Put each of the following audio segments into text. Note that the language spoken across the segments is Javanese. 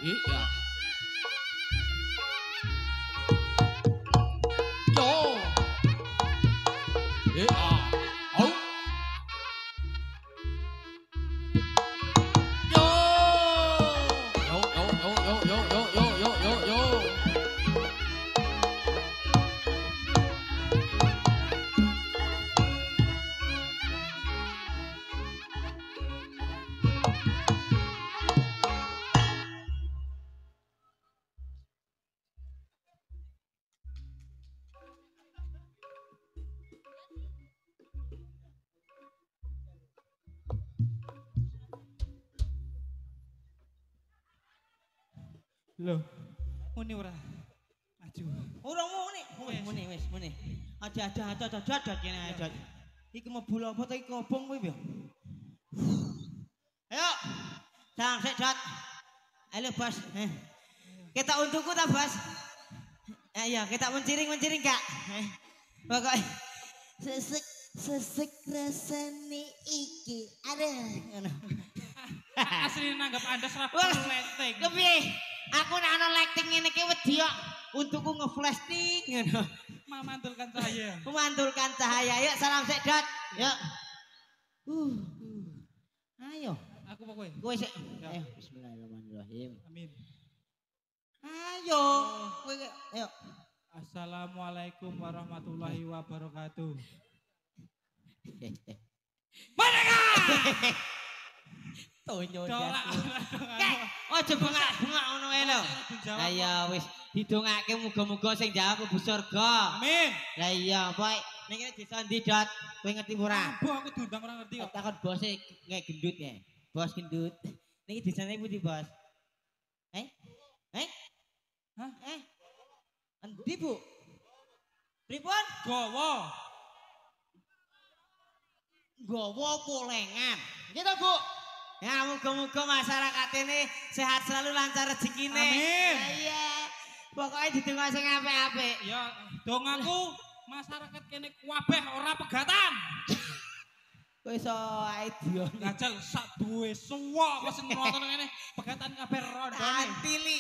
Iya. Yo. Iya. Au. Yo. Yo. Loh, muni ora maju. Ora muni wis muni. Aja kene aja. Iki mobil apa ta iki kobong kowe ya? Ayo. Sang sik jat. Halo bos. Kita untukku ta bos? Ayo kita menciring Kak. Pokok sesek rasane iki. Aduh ngono. Asli nanggap Anda serap letting. Kepiye? Aku nek ana lighting ngene iki wedi kok untukku ngeflashing ngono. Memantulkan cahaya. Memantulkan cahaya. Yuk salam sik Dot. Yuk. Ayo. Aku apa kowe? Kowe sik. Ayo bismillahirrahmanirrahim. Amin. Ayo. Kowe ayo. Assalamualaikum warahmatullahi wabarakatuh. Mereka. Tonyo Dolak. Aja bengak-bengak ngono ae lho. Ayo wis didongake muga-muga sing jawab mlebu surga. Amin. Lah iya, Pak. Ning kene desa ndi, Dot? Kowe ngerti ora? Bu aku diundang ora ngerti kok. Takon bose kayak gendut ya. Bos gendut. Niki desane pundi, Bos? Hah? Endi, Bu? Pripun? Gowo polengan. Gitu, Bu. Ya, muga-muga masyarakat ini sehat selalu lancar rezekine. Amin. Iya. Pokoknya didonga sing apik-apik. Ya, dongaku masyarakat kene kabeh ora pegatan. Kowe iso ae dion. Gajal sak duwe suwa wis nonton ngene pegatan kabeh rondone. Antili.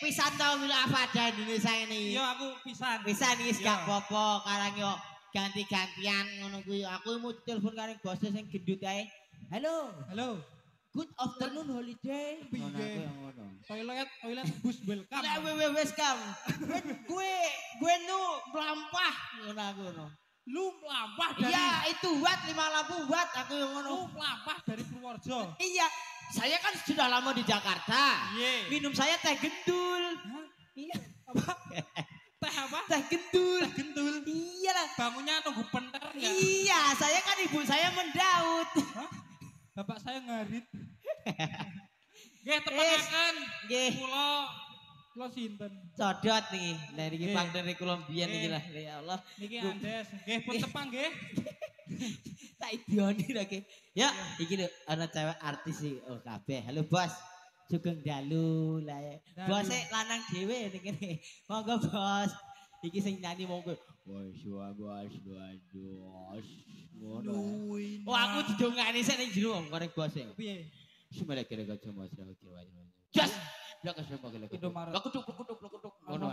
Pisan tau mila Afada Indonesia ini. Ya aku pisan. Pisan iki gak apa-apa, karang yo ganti-gantian ngono kuwi. Aku mau telepon karo bosnya sing gendut ae. Halo. Good afternoon holiday. Piye? Toilet bus welcome. Lah welcome. Gue nu melampah ngono aku ngono. Lu melampah dari Iya, itu watt 5 lampu watt aku yang ngono. Lu melampah dari Purworejo. Iya, saya kan sudah lama di Jakarta. Iya. Minum saya teh gendul. Hah? Iya. Apa? Teh apa? Teh gendul. Teh gendul. Iya lah. Bangunnya nunggu penter ya? Iya, saya kan ibu saya mendaud. Hah? Bapak saya ngarit. Nggih tepangaken. Nggih. Kula sinten? Codot nih dari Nggih. Pang dari Kolombian iki lah. Ya Allah. Niki Andes. Nggih pun tepang nggih. Tak idioni lagi. Ya, iki lho ana cewek artis sih. Oh, kabeh. Halo, Bos. Sugeng dalu lah ya. Dalu. Bos lanang dhewe ning kene. Monggo, Bos. Iki sing nyanyi monggo. Bos. Ngono. Oh, aku didongani sik ning jero korek bos e. Piye? Semele kira-kira cuma sudah kira. Jas. Ya kasih pakai lagi. Indomaret. Kutuk. Ngono.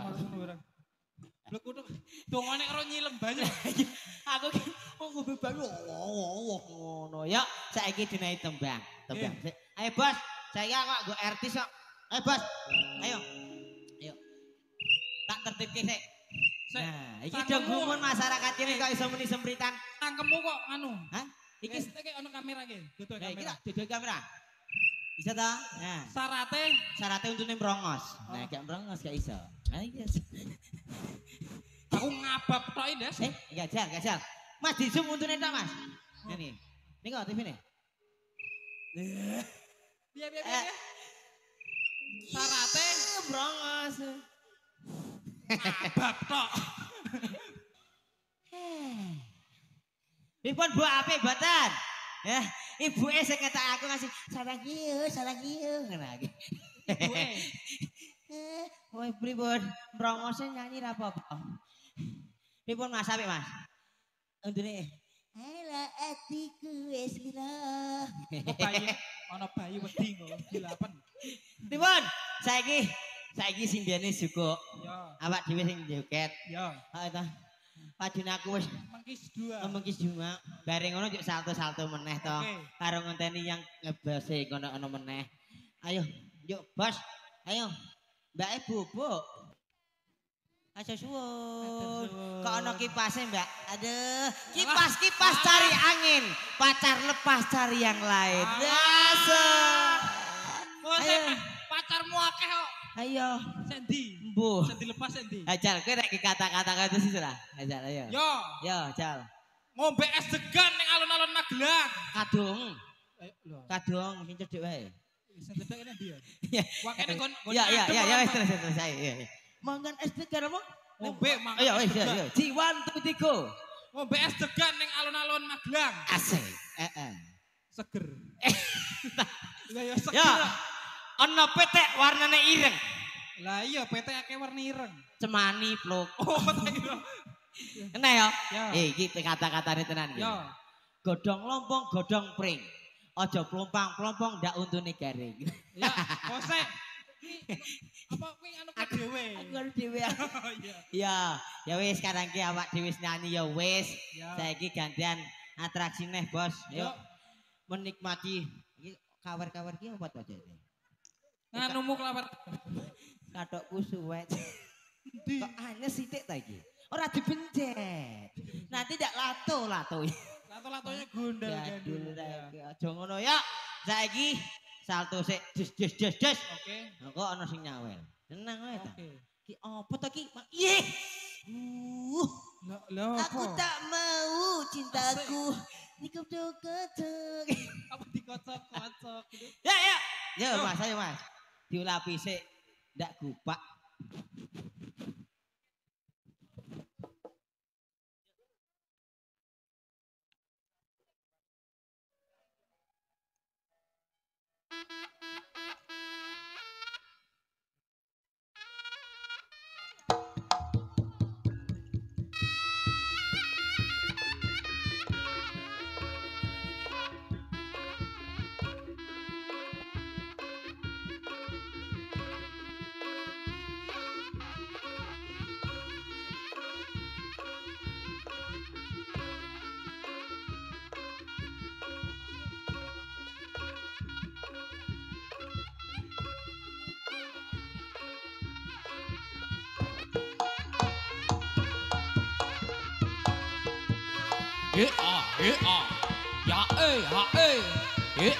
Blekutuk. Dongane karo nyilem banyu. Aku ngombe banyu. Ngono ya. Saiki dinaik tembang. Sik. Ayo Bos, saya kok nggo artis kok. Ayo Bos. Ayo. Tak tertibke sik. Nah, iki denggumun masyarakat ini kok iso muni sempritan. Tangkemmu kok anu. Hah? Iki Iki iki ana kamera iki. Dudu Nah, iki kamera. tak duduk kamera. Bisa ta? Nah, syaratnya untune merongos. Nah, gak merongos gak iso. Nah, iya. Aku ngabab tok iki, Des. Gajal. Mas di zoom untune tok, Mas. Ini. Ini kok TV nih. Piye. Syaratnya Merongos. ngabab tok. Pripun Bu apik mboten? Ya, ibuke sing ketok aku ngasih salah kieu ngono iki. Ibuke. Woi pripun? Brongose nyanyi ra apa-apa. Pripun Mas apik Mas? Untune. Halo atiku wis lila. Bayi ana bayi wedi kok dilapen. Timun, saiki sing dene juga Ya. awak dhewe sing joget. Ya. Ha ta. Padune aku wis Mengkis dua. mengkis cuma bareng ngono yuk salto-salto meneh to. Oke. Karo ngenteni yang ngebase kono meneh. Ayo, yuk bos. Ayo. Mbak bubuk. Aja suwun. Kok ana kipase, Mbak? Aduh, kipas cari angin. Pacar lepas cari yang lain. Biasa. Ayo. Pacarmu akeh kok. Ayo. Sendi. Mbuh. Sendi lepas sendi. Ajal, kowe nek kata-kata itu sih lah. Ajal, ayo. Yo. Yo, Jal. Ngombe es degan ning alun-alun Magelang. Kadung. Lho. Kadung sing cedhek wae. Sing cedhek ini dia. Ya. Wakene gon. Ya, wis terus ayo. Mangan es degan apa? Ngombe mang. Ayo, wis yo. Jiwan tutiku. Ngombe es degan ning alun-alun Magelang. Asik. Heeh. Seger. Ya seger. Ya. Ana petek warnane ireng. Lah iya PT akeh warna ireng. Cemani pluk. Oh, iya. Enak ya? Ya. Iki kata-katane tenan iki. Ya. Godhong lompong, godhong pring. Aja plompang-plompong ndak untune garing. Ya, bose. Apa kuwi anu dhewe? Aku karo dhewe. Oh iya. Ya wis sekarang ki awak dhewe nyanyi ya wis. Ya. Saiki gantian atraksi neh, Bos. Yo. Yuk menikmati iki kawer-kawer ki apa to, Dek? Nganumu kelawar. Kathokku suwet. Kok anyes sithik ta iki? Ora dipencet. Nanti ndak lato-lato. Lato-latonya gondal Jadul saiki aja ngono ya. Saiki salto sik des. Oke. Kok ana sing nyawel. Tenang wae ta. Oke. Ki apa to ki? Ih. Lah Aku tak mau cintaku. Niku deket. apa dikocok-kocok gitu. Ya. Ya Mas, ayo Mas. Diulapi sik ndak gupak. Ya ya oh yo oh yo ya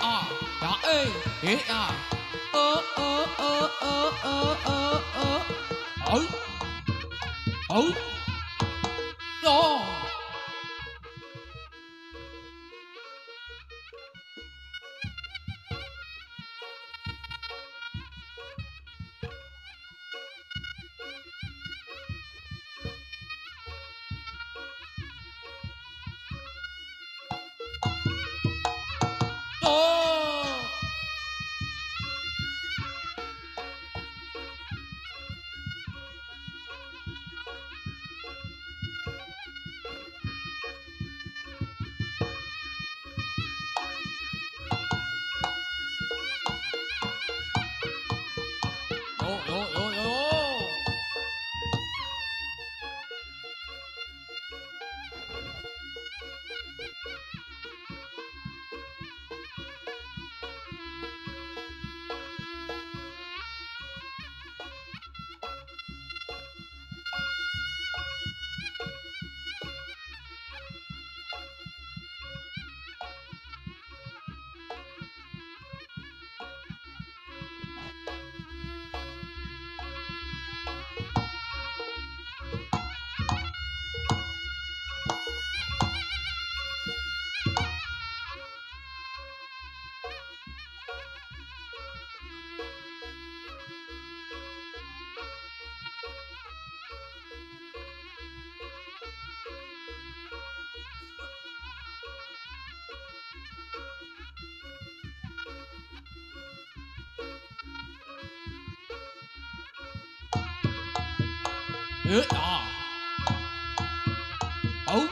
oh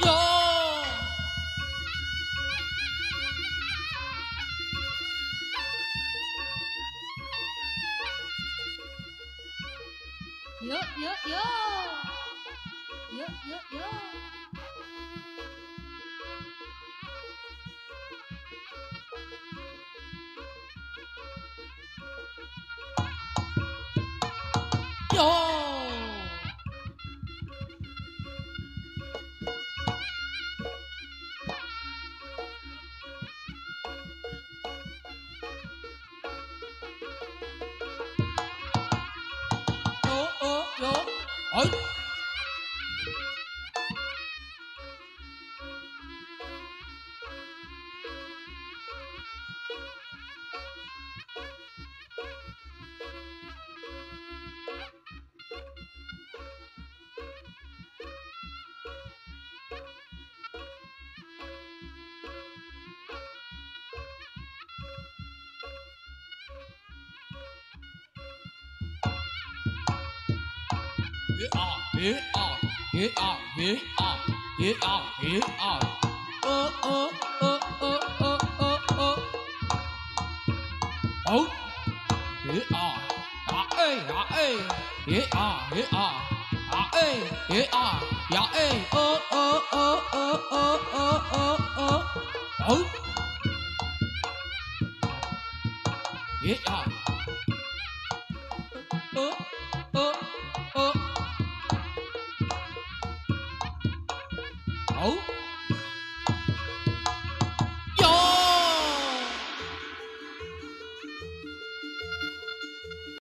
yo Yo yo yo. Yo yo yo. Yo. Yo. Ôi. Oh.